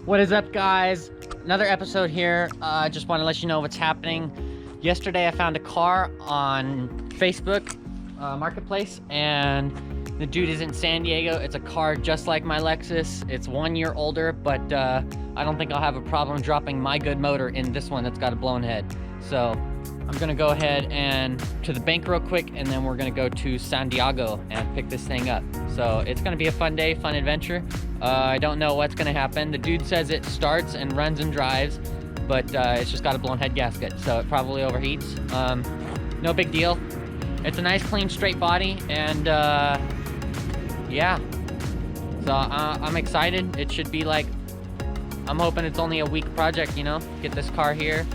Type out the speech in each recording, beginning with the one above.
What is up, guys? Another episode here. Just want to let you know what's happening. Yesterday I found a car on Facebook Marketplace, and the dude is in San Diego. It's a car just like my Lexus. It's 1 year older, but I don't think I'll have a problem dropping my good motor in this one that's got a blown head. So I'm gonna go ahead and to the bank real quick, and then we're gonna go to San Diego and pick this thing up. So it's gonna be a fun day, fun adventure. I don't know what's gonna happen. The dude says it starts and runs and drives, but it's just got a blown head gasket, so it probably overheats. No big deal. It's a nice, clean, straight body, and yeah. So I'm excited. It should be like, I'm hoping it's only a week project, you know? Get this car here,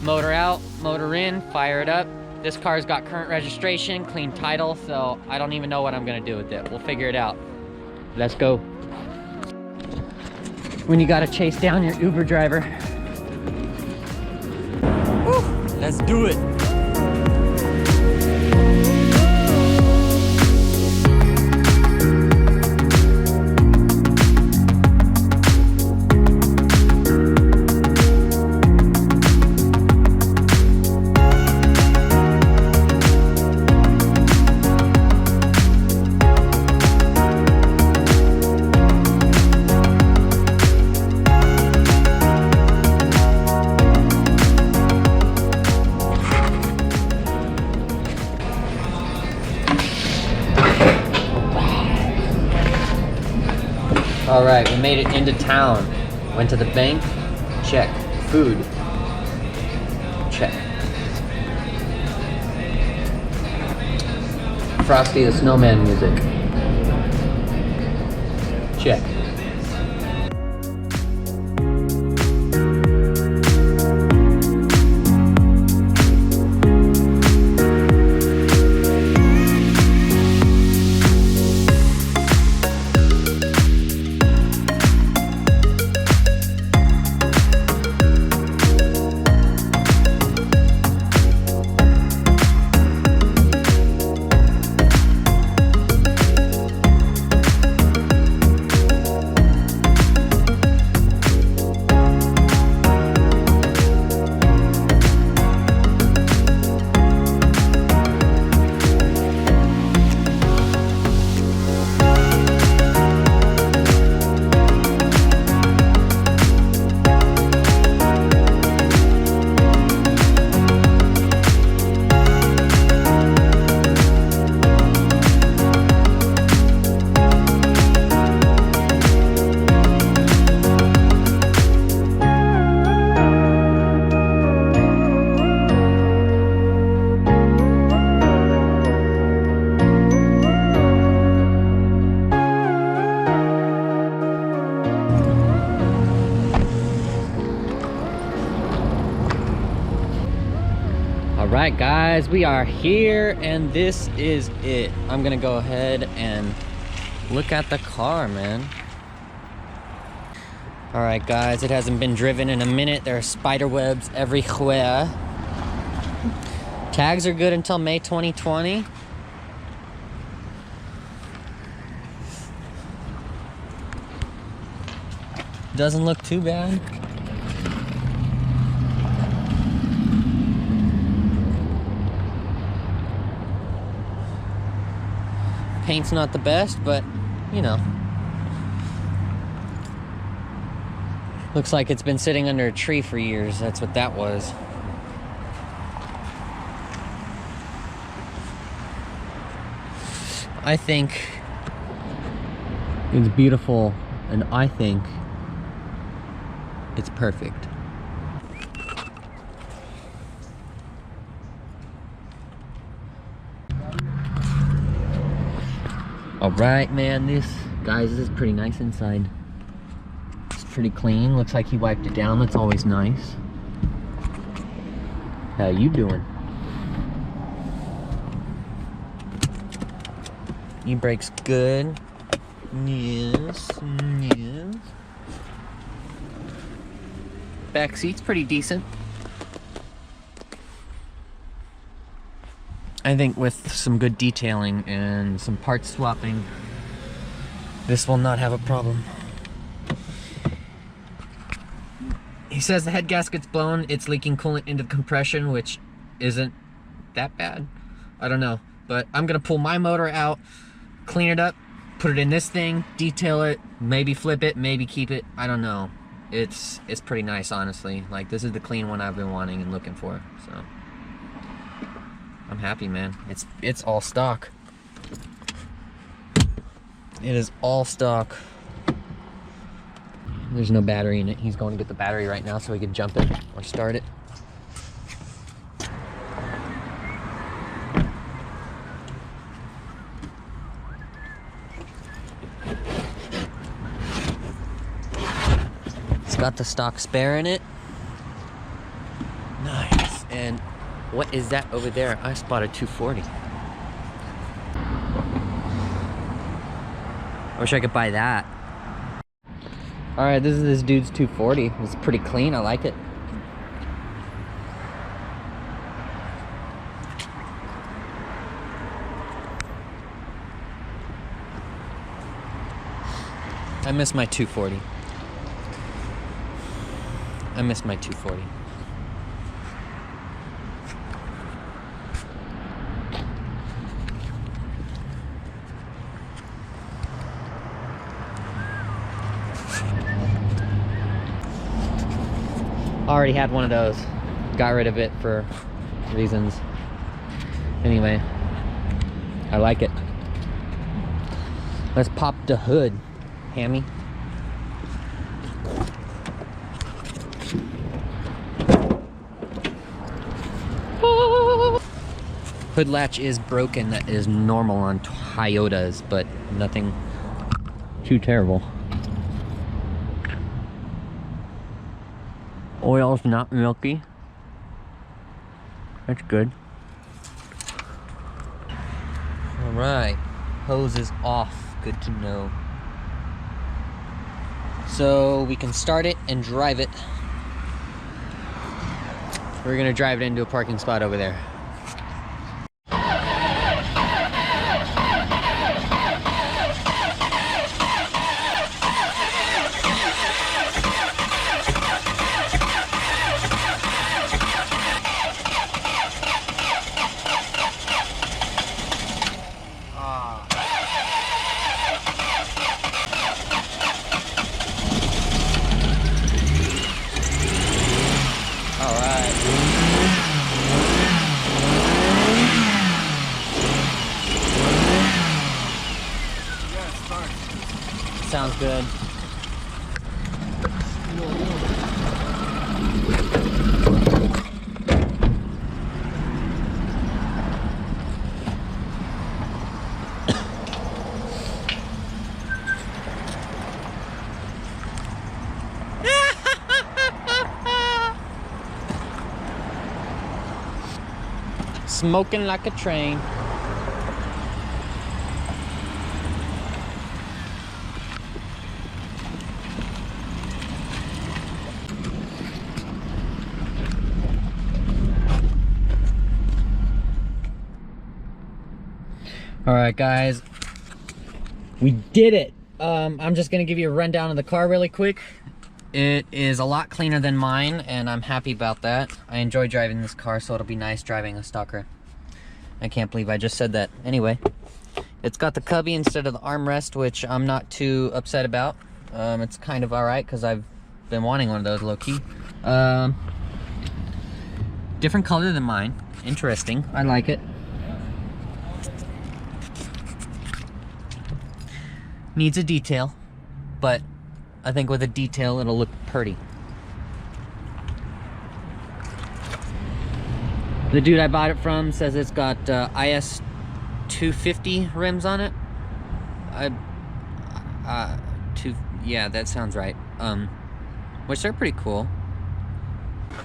motor out, motor in, fire it up. This car's got current registration, clean title, so I don't even know what I'm gonna do with it. We'll figure it out. Let's go. When you gotta chase down your Uber driver. Woo, let's do it. All right, we made it into town. Went to the bank, check. Food, check. Frosty the Snowman music, check. Alright guys, we are here and this is it. I'm gonna go ahead and look at the car, man. Alright guys, it hasn't been driven in a minute. There are spider webs everywhere. Tags are good until May 2020. Doesn't look too bad. Paint's not the best, but you know. Looks like it's been sitting under a tree for years. That's what that was. I think it's beautiful, and I think it's perfect. Alright, man, this is pretty nice inside. It's pretty clean. Looks like he wiped it down. That's always nice. How you doing? E-brake's good. Yes, yes. Back seat's pretty decent. I think with some good detailing and some parts swapping, this will not have a problem. He says the head gasket's blown, it's leaking coolant into the compression, which isn't that bad. I don't know, but I'm gonna pull my motor out, clean it up, put it in this thing, detail it, maybe flip it, maybe keep it, I don't know. It's pretty nice, honestly. Like, this is the clean one I've been wanting and looking for, so I'm happy, man. It's all stock. It is all stock. There's no battery in it. He's going to get the battery right now so he can jump it or start it. It's got the stock spare in it. Nice. And what is that over there? I spotted 240. I wish I could buy that. All right, this is this dude's 240. It's pretty clean, I like it. I miss my 240. I miss my 240. Already had one of those. Got rid of it for reasons. Anyway, I like it. Let's pop the hood, Hammy. Hood latch is broken. That is normal on Toyotas, but nothing too terrible. Oil's not milky. That's good. Alright. Hose is off. Good to know. So we can start it and drive it. We're gonna drive it into a parking spot over there. Sounds good. Smoking like a train. All right, guys, we did it. I'm just gonna give you a rundown of the car really quick. It is a lot cleaner than mine, and I'm happy about that. I enjoy driving this car, so it'll be nice driving a stalker. I can't believe I just said that. Anyway, it's got the cubby instead of the armrest, which I'm not too upset about. It's kind of all right, because I've been wanting one of those low-key. Different color than mine. Interesting. I like it. Needs a detail, but I think with a detail it'll look pretty. The dude I bought it from says it's got IS 250 rims on it. Yeah, that sounds right. Which they're pretty cool.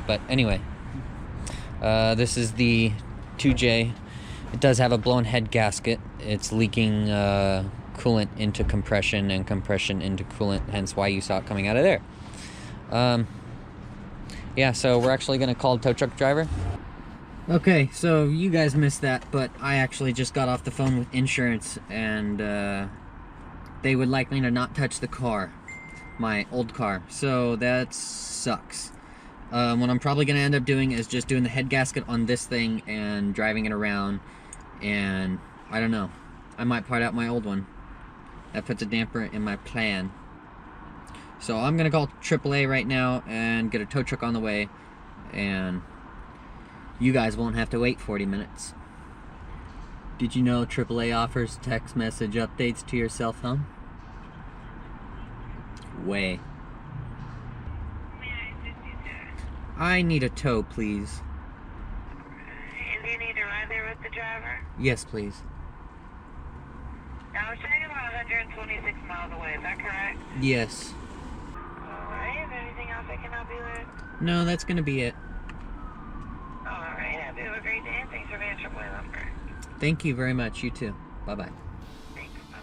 But anyway, this is the 2J. It does have a blown head gasket. It's leaking coolant into compression and compression into coolant, hence why you saw it coming out of there. Yeah, so we're actually gonna call a tow truck driver. Okay, so you guys missed that, but I actually just got off the phone with insurance, and they would like me to not touch the car. my old car, so that sucks. What I'm probably gonna end up doing is just doing the head gasket on this thing and driving it around, and I don't know, I might part out my old one. That puts a damper in my plan. So I'm gonna call AAA right now and get a tow truck on the way, and you guys won't have to wait 40 minutes. Did you know AAA offers text message updates to your cell phone? Way. May I assist you, sir? I need a tow, please. And do you need to ride there with the driver? Yes, please. Now, we're showing about 126 miles away, is that correct? Yes. Alright, is there anything else I can help you with? No, that's gonna be it. Alright, have you have a great day, and thanks for being AAA lumber. Thank you very much. You too. Bye-bye. Thanks, bye.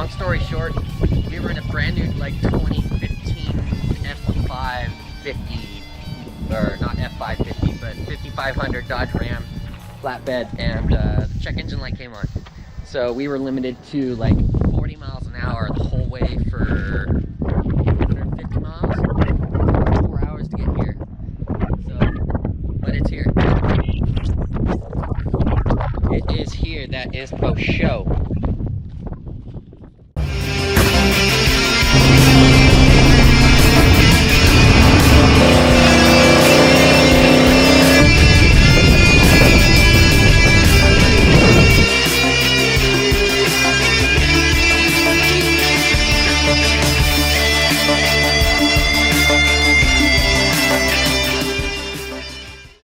long story short, we were in a brand new like 2015 F550, or not F550, but 5500 Dodge Ram flatbed, and the check engine light came on. So we were limited to like 40 miles an hour the whole way for 150 miles. 4 hours to get here. So, but it's here. It is here, that is for show.